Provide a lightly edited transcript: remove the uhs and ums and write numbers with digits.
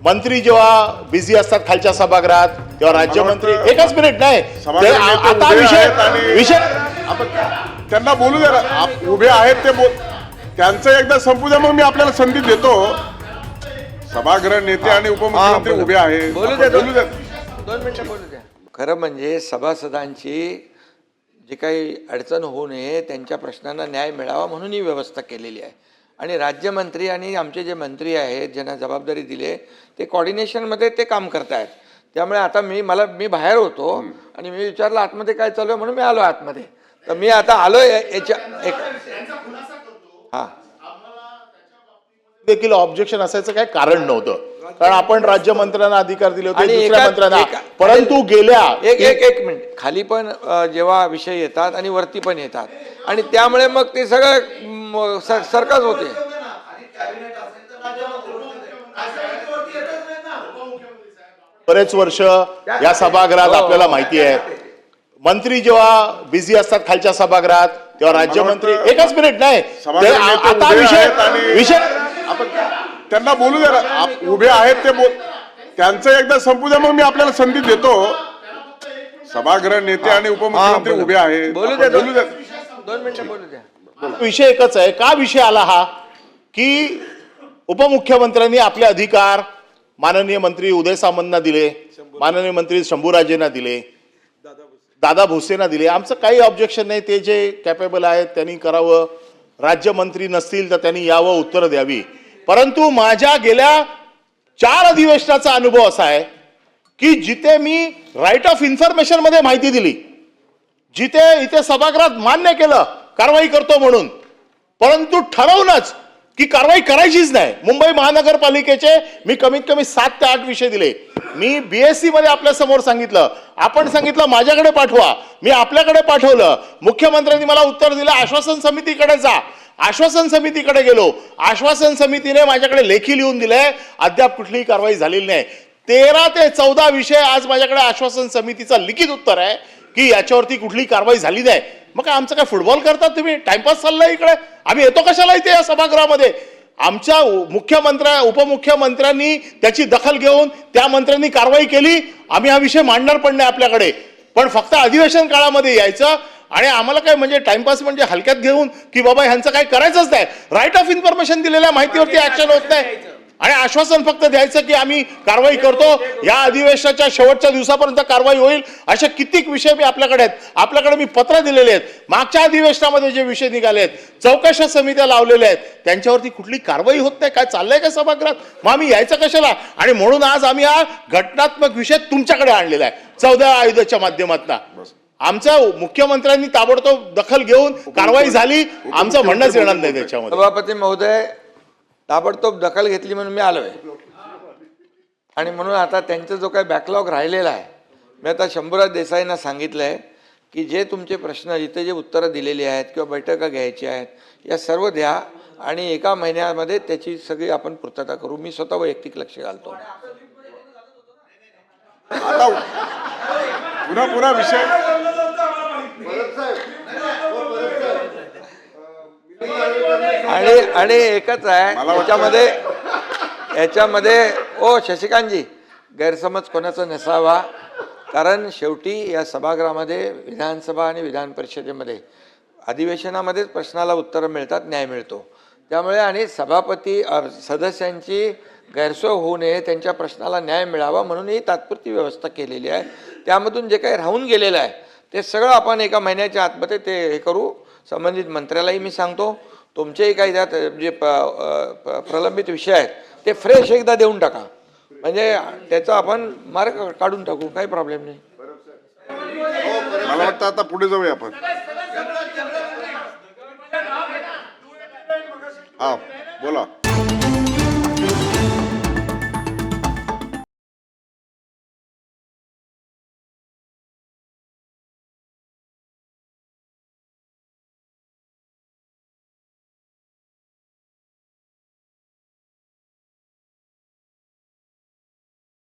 मंत्री जेव्हा बिझी असतात खालच्या सभागृहात तेव्हा राज्यमंत्री एकच मिनिट नाही आता विषय त्यांना बोलू द्या ना. उभे आहेत ते त्यांचं एकदा संपू द्या, मग मी आपल्याला संधी देतो. सभागृह नेते आणि उपमुख्यमंत्री उभे आहेत, बोलू द्या 2 मिनिटं बोलू द्या. खरं म्हणजे सभासदांची जी काही अडचण होऊ नये, त्यांच्या प्रश्नांना न्याय मिळावा म्हणून ही व्यवस्था केलेली आहे. आणि राज्यमंत्री आणि आमचे जे मंत्री आहेत ज्यांना जबाबदारी दिले ते कॉर्डिनेशनमध्ये ते काम करतायत. त्यामुळे आता मी बाहेर होतो आणि मी विचारलं आतमध्ये काय चालू आहे म्हणून मी आलो आतमध्ये. तर मी आता आलो याच्या हां देखील ऑब्जेक्शन असायचं काय कारण नव्हतं, कारण आपण राज्यमंत्र्यांना अधिकार दिले होते दुसऱ्या मंत्र्यांना. परंतु गेल्या एक मिनिट खाली पण जेव्हा विषय येतात आणि वरती पण येतात आणि त्यामुळे मग ते सगळं सरकच होते. बरेच वर्ष या सभागृहात आपल्याला माहिती आहे मंत्री जेव्हा बिझी असतात खालच्या सभागृहात तेव्हा राज्यमंत्री एकच मिनिट नाही आता विषय त्यांना बोलू द्या ना. उभे आहेत ते त्यांचं एकदा संपू द्या, मग मी आपल्याला संधी देतो. सभागृह नेते आणि उपमुख्यमंत्री उभे आहेत, बोलू द्या 2 मिनिटं बोलू द्या. विषय एकच आहे. का विषय आला हा की उपमुख्यमंत्र्यांनी आपले अधिकार माननीय मंत्री उदय सामंतना दिले, माननीय मंत्री शंभूराजेंना दिले, दादा भुसेंना दिले. आमचं काही ऑब्जेक्शन नाही, ते जे कॅपेबल आहेत त्यांनी करावं. राज्यमंत्री नसतील तर त्यांनी यावं, उत्तर द्यावी. परंतु माझ्या गेल्या 4 अधिवेशनाचा अनुभव असा आहे की जिथे मी राईट ऑफ इन्फॉर्मेशन मध्ये माहिती दिली, जिथे इथे सभागृहात मान्य केलं कारवाई करतो म्हणून, परंतु ठरवूनच की कारवाई करायचीच नाही. मुंबई महानगरपालिकेचे मी कमीत कमी 7 ते 8 विषय दिले. मी बीएससी मध्ये आपल्या समोर सांगितलं, आपण सांगितलं माझ्याकडे पाठवा, मी आपल्याकडे पाठवलं. मुख्यमंत्र्यांनी मला उत्तर दिलं आश्वासन समितीकडे जा. आश्वासन समितीकडे गेलो, आश्वासन समितीने माझ्याकडे लेखी लिहून दिलंय, अद्याप कुठलीही कारवाई झालेली नाही. 13 ते 14 विषय आज माझ्याकडे आश्वासन समितीचं लिखित उत्तर आहे की याच्यावरती कुठलीही कारवाई झाली नाही. मग काय आमचं काय फुटबॉल करतात तुम्ही, टाइमपास चाललाय इकडे? आम्ही येतो कशाला इथे या सभागृहामध्ये? आमच्या उपमुख्यमंत्र्यांनी त्याची दखल घेऊन त्या मंत्र्यांनी कारवाई केली. आम्ही हा विषय मांडणार पण नाही आपल्याकडे, पण फक्त अधिवेशन काळामध्ये यायचं आणि आम्हाला काय म्हणजे टाइमपास म्हणजे हलक्यात घेऊन की बाबा ह्यांचं काय करायचंच नाही. राईट ऑफ इन्फॉर्मेशन दिलेल्या माहितीवरती ऍक्शन होत नाही आणि आश्वासन फक्त द्यायचं की आम्ही कारवाई करतो, या अधिवेशनाच्या शेवटच्या दिवसापर्यंत कारवाई होईल. असे कित्येक विषय मी आपल्याकडे आहेत. आपल्याकडे मी पत्र दिलेले आहेत. मागच्या अधिवेशनामध्ये जे विषय निघाले आहेत, चौकशा समित्या लावलेल्या आहेत, त्यांच्यावरती कुठली कारवाई होत नाही. काय चाललंय का सभागृहात? मग आम्ही यायचं कशाला? आणि म्हणून आज आम्ही हा घटनात्मक विषय तुमच्याकडे आणलेला आहे 14 आयुधाच्या माध्यमातून. आमच्या मुख्यमंत्र्यांनी ताबडतोब दखल घेऊन कारवाई झाली, आमचं म्हणणंच येणार नाही त्याच्यामध्ये. सभापती महोदय, ताबडतोब दखल घेतली म्हणून मी आलोय आणि म्हणून आता त्यांचा जो काही बॅकलॉग राहिलेला आहे, मी आता शंभूराज देसाईंना सांगितलंय की जे तुमचे प्रश्न इथे जे उत्तरं दिलेली आहेत किंवा बैठका घ्यायची आहेत या सर्व द्या आणि 1 महिन्यामध्ये त्याची सगळी आपण पूर्तता करू. मी स्वतः वैयक्तिक लक्ष घालतो. आता पुन्हा विषय आणि एकच आहे याच्यामध्ये ओ शशिकांतजी, गैरसमज कोणाचा नसावा, कारण शेवटी या सभागृहामध्ये विधानसभा आणि विधान परिषदेमध्ये अधिवेशनामध्येच प्रश्नाला उत्तरं मिळतात, न्याय मिळतो. त्यामुळे आणि सभापती सदस्यांची गैरसोय होऊ नये, त्यांच्या प्रश्नाला न्याय मिळावा म्हणून ही तात्पुरती व्यवस्था केलेली आहे. त्यामधून जे काही राहून गेलेलं आहे ते सगळं आपण 1 महिन्याच्या आतमध्ये ते हे करू. संबंधित मंत्र्यालाही मी सांगतो, तुमचेही काही त्यात जे प्रलंबित विषय आहेत ते फ्रेश एकदा देऊन टाका, म्हणजे त्याचा आपण मार्ग काढून टाकू, काही प्रॉब्लेम नाही. मला वाटतं आता पुढे जाऊया आपण. हा बोला.